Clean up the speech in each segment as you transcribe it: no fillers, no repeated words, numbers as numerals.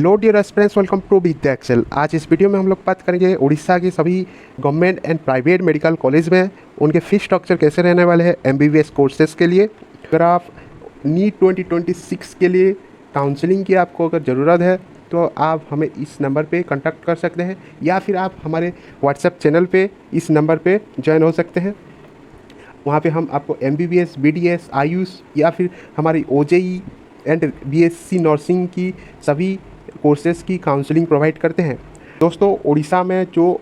Hello dear aspirants, welcome to Vidya Excel. आज इस video में हम लोग बात करेंगे उड़ीसा की सभी government and private medical college में उनके फीस स्ट्रक्चर कैसे रहने वाले हैं एमबीबीएस कोर्सेज के लिए। अगर आप नीट 2026 के लिए काउंसलिंग की आपको अगर ज़रूरत है तो आप हमें इस नंबर पे कांटेक्ट कर सकते हैं, या फिर आप हमारे व्हाट्सएप चैनल पे इस नंबर पे ज्वाइन हो सकते हैं। वहाँ पे हम आपको एमबीबीएस, बीडीएस, आयुष या फिर हमारी ओजेई एंड बीएससी नर्सिंग की सभी कोर्सेज़ की काउंसलिंग प्रोवाइड करते हैं। दोस्तों, उड़ीसा में जो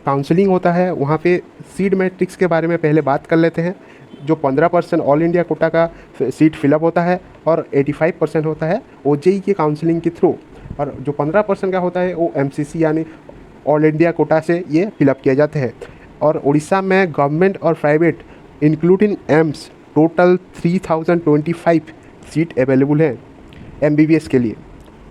काउंसलिंग होता है वहाँ पे सीट मैट्रिक्स के बारे में पहले बात कर लेते हैं। जो 15% ऑल इंडिया कोटा का सीट फिलअप होता है और 85% होता है ओजेई की काउंसलिंग के थ्रू, और जो 15% का होता है वो एमसीसी यानी ऑल इंडिया कोटा से ये फिलअप किया जाते हैं। और उड़ीसा में गवर्नमेंट और private including AIIMS total 3025 seat available है एमबीबीएस के लिए।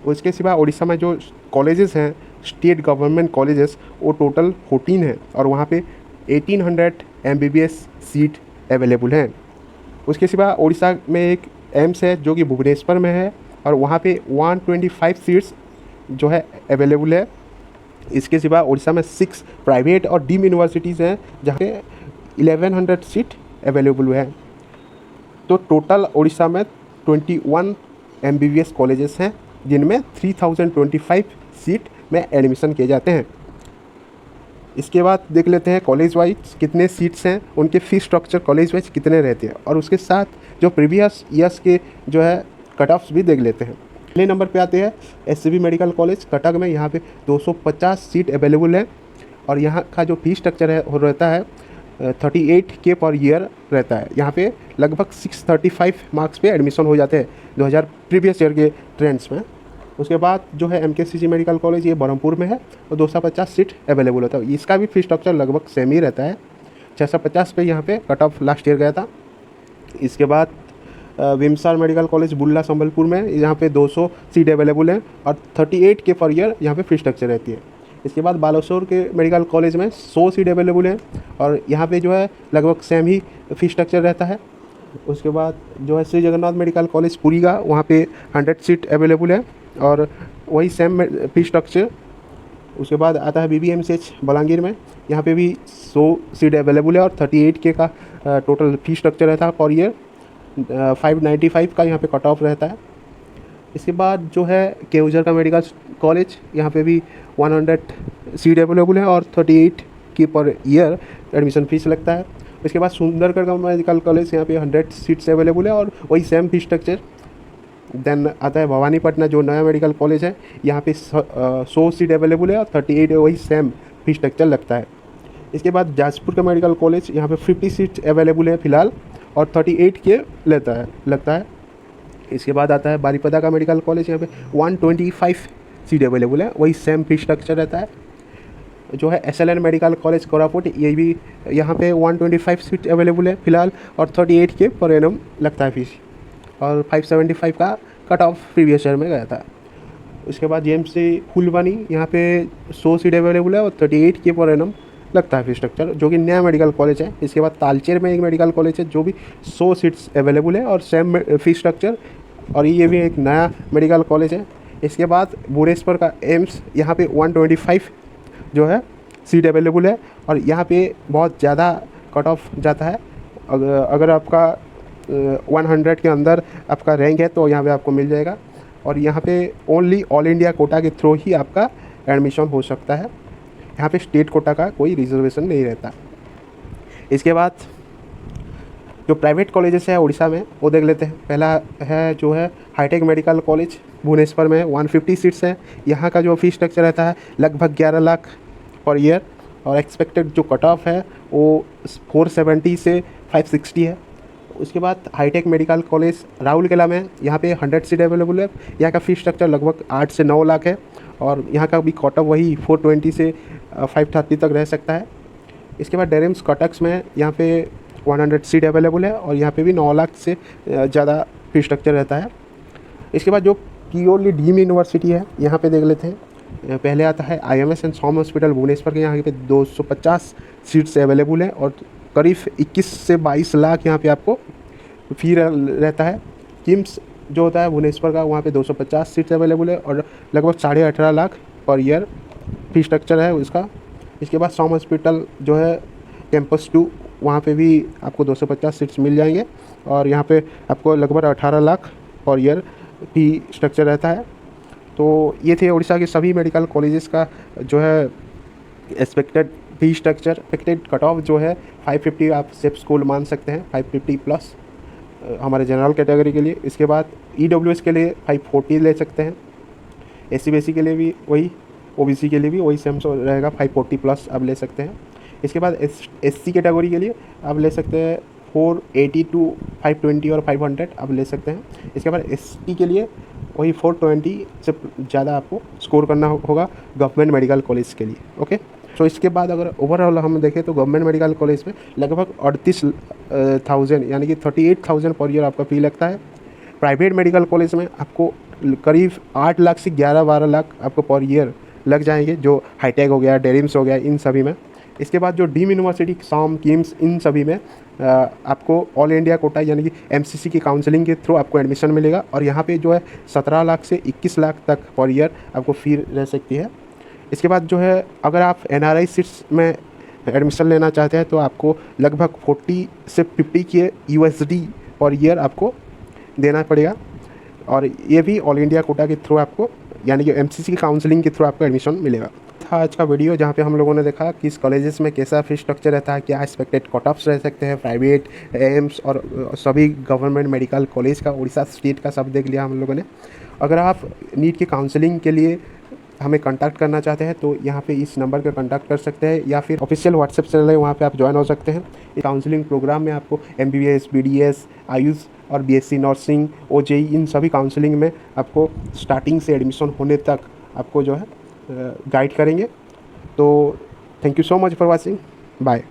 उसके सिवा उड़ीसा में जो कॉलेजेस हैं स्टेट गवर्नमेंट कॉलेजेस वो टोटल 14 हैं और वहाँ पे 1800 एमबीबीएस सीट अवेलेबल हैं। उसके सिवा उड़ीसा में एक एम्स है जो कि भुवनेश्वर में है और वहाँ पे 125 सीट्स जो है अवेलेबल है। इसके सिवा उड़ीसा में 6 प्राइवेट और डीम्ड यूनिवर्सिटीज़ हैं जहाँ पे 1100 सीट अवेलेबल है। तो टोटल उड़ीसा में 21 एमबीबीएस कॉलेजेस हैं जिनमें 3025 सीट में एडमिशन किए जाते हैं। इसके बाद देख लेते हैं कॉलेज वाइज कितने सीट्स हैं, उनके फीस स्ट्रक्चर कॉलेज वाइज कितने रहते हैं, और उसके साथ जो प्रीवियस ईयर्स के जो है कट ऑफ्स भी देख लेते हैं। पहले नंबर पे आते हैं एससीबी मेडिकल कॉलेज कटक में। यहाँ पे 250 सीट अवेलेबल है और यहाँ का जो फीस स्ट्रक्चर है वो रहता है 38K पर ईयर रहता है। यहाँ पे लगभग 635 मार्क्स पे एडमिशन हो जाते हैं 2000 प्रीवियस ईयर के ट्रेंड्स में। उसके बाद जो है एमकेसीजी मेडिकल कॉलेज ये बरहमपुर में है और 250 सीट अवेलेबल होता है। इसका भी फीस स्ट्रक्चर लगभग सेम ही रहता है। 650 पे यहाँ पे कट ऑफ लास्ट ईयर गया था। इसके बाद विमसार मेडिकल कॉलेज बुल्ला संबलपुर में, यहाँ पे 200 सीट अवेलेबल है और 38K पर ईयर यहाँ पे फीस स्ट्रक्चर रहती है। इसके बाद बालासोर के मेडिकल कॉलेज में 100 सीट अवेलेबल है और यहाँ पे जो है लगभग सेम ही फीस स्ट्रक्चर रहता है। उसके बाद जो है श्री जगन्नाथ मेडिकल कॉलेज पुरी का, वहाँ पे 100 सीट अवेलेबल है और वही सेम फीस स्ट्रक्चर। उसके बाद आता है बीबीएमसीएच बलांगीर में, यहाँ पे भी 100 सीट अवेलेबल है और 38K का टोटल फीस स्ट्रक्चर रहता है पर ईयर। 595 का यहाँ पे कट ऑफ रहता है। इसके बाद जो है केउझर का मेडिकल कॉलेज, यहाँ पे भी 100 सीट अवेलेबल है और 38K per year admission fees लगता है। इसके बाद सुंदरगढ़ का मेडिकल कॉलेज, यहाँ पे 100 सीट्स अवेलेबल है और वही सेम फीस स्ट्रक्चर। देन आता है भवानीपटना जो नया मेडिकल कॉलेज है, यहाँ पे 100 सीट अवेलेबल है और 38 वही सेम फीस स्ट्रक्चर लगता है। इसके बाद जाजपुर का मेडिकल कॉलेज, यहाँ पे 50 सीट अवेलेबल है फिलहाल और 38K लगता है। इसके बाद आता है बारीपदा का मेडिकल कॉलेज, यहाँ पे 125 सीट अवेलेबल है, वही सेम फीस स्ट्रक्चर रहता है। जो है SLN मेडिकल कॉलेज कोरापुट, ये भी यहाँ पे 125 सीट अवेलेबल है फिलहाल और 38K पर एनम लगता है फीस, और 575 का कट ऑफ प्रीवियस ईयर में गया था। उसके बाद जेएमसी फुलवानी, यहाँ पे 100 सीट अवेलेबल है और 38K पर एनम लगता है फीस स्ट्रक्चर, जो कि नया मेडिकल कॉलेज है। इसके बाद तालचेर में एक मेडिकल कॉलेज है जो भी 100 सीट्स अवेलेबल है और सेम फीस स्ट्रक्चर, और ये भी एक नया मेडिकल कॉलेज है। इसके बाद भुवनेश्वर का एम्स, यहाँ पे 125 जो है सीट अवेलेबल है और यहाँ पे बहुत ज़्यादा कट ऑफ जाता है। अगर आपका 100 के अंदर आपका रैंक है तो यहाँ पे आपको मिल जाएगा, और यहाँ पे ओनली ऑल इंडिया कोटा के थ्रू ही आपका एडमिशन हो सकता है। यहाँ पे स्टेट कोटा का कोई रिजर्वेशन नहीं रहता। इसके बाद जो प्राइवेट कॉलेजेस है उड़ीसा में वो देख लेते हैं। पहला है जो है हाईटेक मेडिकल कॉलेज भुवनेश्वर में, 150 सीट्स है। यहाँ का जो फीस स्ट्रक्चर रहता है लगभग 11 लाख पर ईयर और एक्सपेक्टेड जो कट ऑफ है वो 470 से 560 है। उसके बाद हाईटेक मेडिकल कॉलेज राउरकेला में, यहाँ पे 100 सीट अवेलेबल है। यहाँ का फीस स्ट्रक्चर लगभग 8 से 9 लाख है और यहाँ का भी कट ऑफ वही 420 से 530 तक रह सकता है। इसके बाद डेरिम्स कटक्स में, यहाँ पे 100 सीट अवेलेबल है और यहाँ पे भी 9 लाख से ज़्यादा फीस स्ट्रक्चर रहता है। इसके बाद जो प्योरली डीम्ड यूनिवर्सिटी है यहाँ पे देख लेते हैं। पहले आता है IMS एंड सॉम हॉस्पिटल भुवनेश्वर के, यहाँ पे 250 सीट्स अवेलेबल है और करीब 21 से 22 लाख यहाँ पे आपको फी रहता है। किम्स जो होता है भुवनेश्वर का, वहाँ पे 250 सीट्स अवेलेबल है और लगभग 18.5 lakh per year fee structure है उसका। इसके बाद सॉम हॉस्पिटल जो है कैंपस 2, वहाँ पे भी आपको 250 सीट्स मिल जाएंगे और यहाँ पे आपको लगभग 18 lakh per year fee structure रहता है। तो ये थे उड़ीसा के सभी मेडिकल कॉलेजेस का जो है expected fee structure. Expected cut off जो है 550 आप सेफ स्कूल मान सकते हैं, 550 प्लस हमारे जनरल कैटेगरी के लिए। इसके बाद EWS के लिए 540 ले सकते हैं, SC BC के लिए भी वही, OBC के लिए भी वही सेम रहेगा, 540 प्लस आप ले सकते हैं। इसके बाद SC कैटेगरी के लिए आप ले सकते हैं 480 टू 520 और 500 आप ले सकते हैं। इसके बाद ST के लिए वही 420 से ज़्यादा आपको स्कोर करना होगा गवर्नमेंट मेडिकल कॉलेज के लिए। ओके, तो इसके बाद अगर ओवरऑल हम देखें तो गवर्नमेंट मेडिकल कॉलेज में लगभग 38,000 यानी कि 38,000 पर ईयर आपका फी लगता है। प्राइवेट मेडिकल कॉलेज में आपको करीब 8 लाख से 11-12 लाख आपको पर ईयर लग जाएंगे, जो हाईटेक हो गया, डेरिम्स हो गया, इन सभी में। इसके बाद जो डीम यूनिवर्सिटी, साम, किम्स, इन सभी में आपको ऑल इंडिया कोटा यानी कि MCC की काउंसलिंग के थ्रू आपको एडमिशन मिलेगा और यहाँ पे जो है 17 लाख से 21 लाख तक पर ईयर आपको फी रह सकती है। इसके बाद जो है अगर आप NRI सीट्स में एडमिशन लेना चाहते हैं तो आपको लगभग 40 से 50 के USD पर ईयर आपको देना पड़ेगा और ये भी ऑल इंडिया कोटा के थ्रू आपको यानी कि MCC की काउंसलिंग के थ्रू आपको एडमिशन मिलेगा। था आज का वीडियो जहाँ पे हम लोगों ने देखा कि इस कॉलेजेस में कैसा फीस स्ट्रक्चर रहता है, क्या एक्सपेक्टेड कट ऑफ्स रह सकते हैं, प्राइवेट, एम्स और सभी गवर्नमेंट मेडिकल कॉलेज का, उड़ीसा स्टेट का सब देख लिया हम लोगों ने। अगर आप नीट की काउंसलिंग के लिए हमें कांटेक्ट करना चाहते हैं तो यहाँ पे इस नंबर पर कांटेक्ट कर सकते हैं या फिर ऑफिशियल व्हाट्सएप चैनल है, वहाँ पे आप ज्वाइन हो सकते हैं। इस काउंसलिंग प्रोग्राम में आपको MBBS, BDS, आयुष और BSc नर्सिंग, OJE इन सभी काउंसलिंग में आपको स्टार्टिंग से एडमिशन होने तक आपको जो है गाइड करेंगे। तो thank you so much for watching, bye.